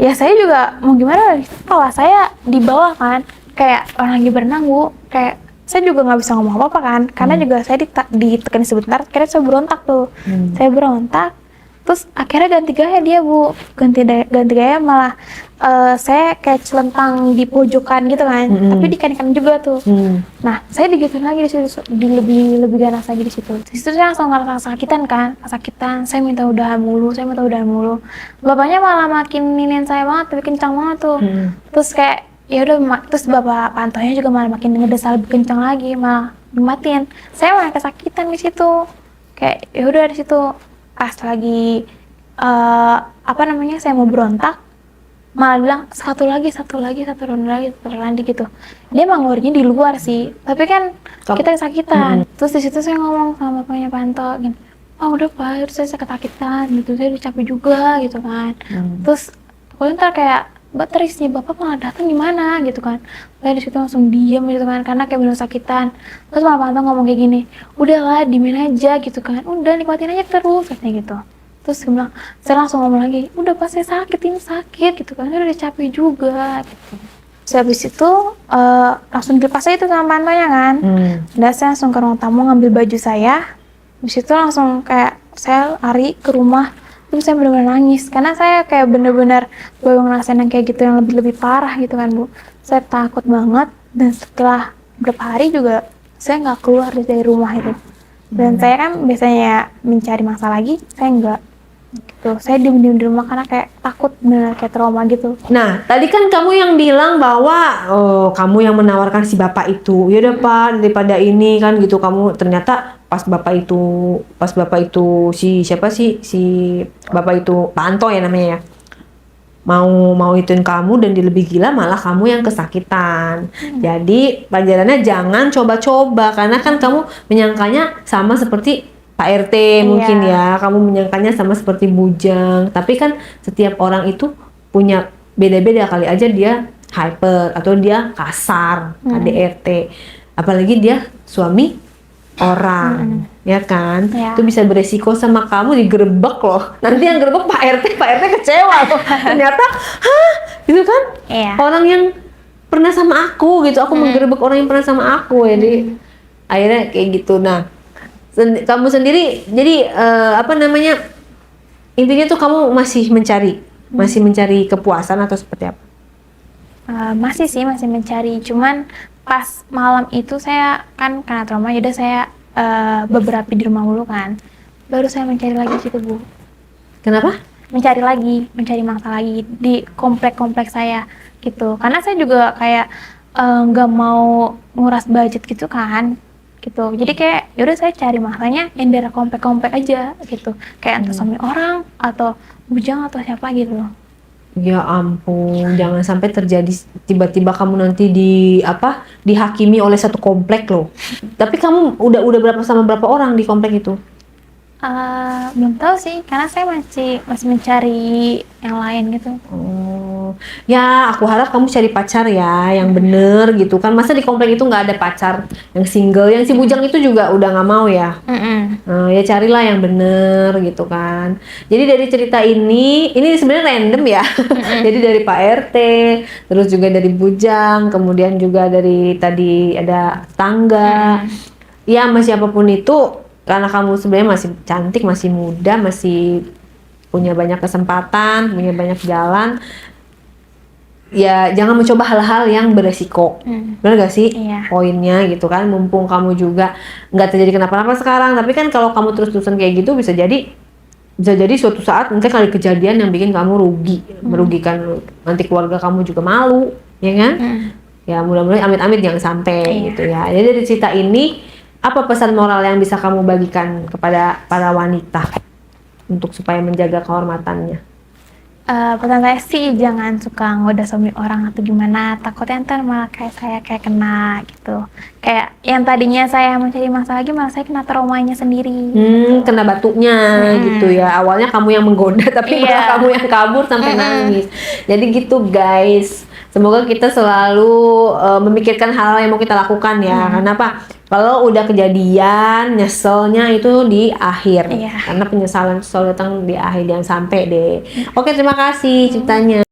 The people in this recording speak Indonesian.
ya saya juga mau gimana, kalau saya di bawah kan, kayak orang lagi berenang Bu, kayak saya juga nggak bisa ngomong apa-apa kan, karena juga saya ditekan sebentar, akhirnya saya berontak tuh. Saya berontak, terus akhirnya ganti gaya dia Bu, ganti gaya malah saya kayak celentang di pojokan gitu kan, tapi di kanan juga tuh. Nah, saya digituin lagi di situ, lebih ganas lagi di situ. Di situ saya langsung ngerasa kesakitan, saya minta udahan mulu. Bapaknya malah makin ninin saya banget, tapi kencang banget tuh. Terus kayak ya udah, terus bapak pantonya juga malah makin ngedesal lebih kencang lagi, malah dimatiin. Saya malah kesakitan di situ. Kayak ya udah di situ pas lagi saya mau berontak, malah bilang satu lagi gitu. Dia emang ngeluarinnya di luar sih, tapi kan kita kesakitan. Terus di situ saya ngomong sama bapaknya Panto gini, udah Pak, saya kesakitan gitu, saya udah capek juga gitu kan. Terus pokoknya ntar kayak terisnya bapak malah datang gimana gitu kan. Saya di situ langsung diam gitu kan, karena kayak bener sakitan. Terus malah Panto ngomong kayak gini, udahlah diemin aja gitu kan, udah nikmatin aja terus katanya gitu. Terus dia bilang, saya langsung ngomong lagi, udah Pak saya sakit, ini sakit gitu kan, udah capek juga gitu. Terus habis itu langsung dilepas aja itu sama Pantonya kan. Dan saya langsung ke ruang tamu ngambil baju saya. Habis itu langsung kayak saya lari ke rumah. Terus saya benar-benar nangis, karena saya kayak benar-benar baru ngerasain yang kayak gitu, yang lebih parah gitu kan Bu. Saya takut banget, dan setelah beberapa hari juga saya nggak keluar dari rumah itu. Dan saya kan biasanya mencari masalah lagi, saya nggak gitu. Saya diem-diem di rumah karena kayak takut, benar kayak trauma gitu. Nah, tadi kan kamu yang bilang bahwa kamu yang menawarkan si bapak itu. Ya udah Pak, daripada ini kan gitu, kamu ternyata pas bapak itu si siapa sih, si bapak itu Pak Anto ya namanya ya, mau ituin kamu, dan dia lebih gila, malah kamu yang kesakitan. Jadi pelajarannya jangan coba-coba, karena kan kamu menyangkanya sama seperti Pak RT mungkin ya, kamu menyangkanya sama seperti bujang, tapi kan setiap orang itu punya beda-beda, kali aja dia hyper atau dia kasar, KDRT, apalagi dia suami orang, ya kan? Itu bisa beresiko sama kamu digerebek loh. Nanti yang gerebek Pak RT kecewa loh. Ternyata, gitu kan? Orang yang pernah sama aku gitu, aku menggerebek orang yang pernah sama aku, jadi akhirnya kayak gitu. Nah, kamu sendiri, jadi intinya tuh kamu masih mencari kepuasan atau seperti apa? Masih mencari, cuman pas malam itu saya kan karena trauma, yaudah saya beberapa di rumah dulu kan, baru saya mencari lagi gitu Bu. Kenapa? Mencari mangsa lagi di komplek saya gitu, karena saya juga kayak nggak mau nguras budget gitu kan gitu. Jadi kayak yaudah saya cari mangsanya yang daerah komplek aja gitu, kayak entah suami orang atau bujang atau siapa gitu. Ya ampun, jangan sampai terjadi tiba-tiba kamu nanti dihakimi oleh satu komplek loh. Tapi kamu udah berapa orang di komplek itu? Belum tahu sih, karena saya masih mencari yang lain gitu. Ya aku harap kamu cari pacar ya yang bener gitu kan. Masa di komplek itu nggak ada pacar yang single, yang si bujang itu juga udah nggak mau ya. Ya carilah yang bener gitu kan. Jadi dari cerita ini sebenarnya random ya. Jadi dari Pak RT, terus juga dari bujang, kemudian juga dari tadi ada tangga. Ya sama siapapun itu, karena kamu sebenarnya masih cantik, masih muda, masih punya banyak kesempatan, punya banyak jalan, ya jangan mencoba hal-hal yang beresiko. Benar gak sih? Poinnya gitu kan, mumpung kamu juga nggak terjadi kenapa-napa sekarang, tapi kan kalau kamu terus-terusan kayak gitu bisa jadi suatu saat mungkin kali kejadian yang bikin kamu merugikan nanti keluarga kamu juga malu, ya kan? Ya mudah-mudahan amit-amit jangan sampai gitu ya. Jadi dari cerita ini, apa pesan moral yang bisa kamu bagikan kepada para wanita untuk supaya menjaga kehormatannya? Pesan saya sih jangan suka ngoda suami orang atau gimana, takutnya ntar malah kayak saya kena gitu. Kayak yang tadinya saya mencari masalah lagi, malah saya kena traumanya sendiri. Gitu. Kena batunya gitu ya. Awalnya kamu yang menggoda, tapi malah kamu yang kabur sampai nangis. Jadi gitu guys. Semoga kita selalu memikirkan hal yang mau kita lakukan ya. Karena apa? Kalau udah kejadian, nyeselnya itu di akhir. Karena penyesalan selalu datang di akhir, jangan sampai deh. Oke, terima kasih ceritanya.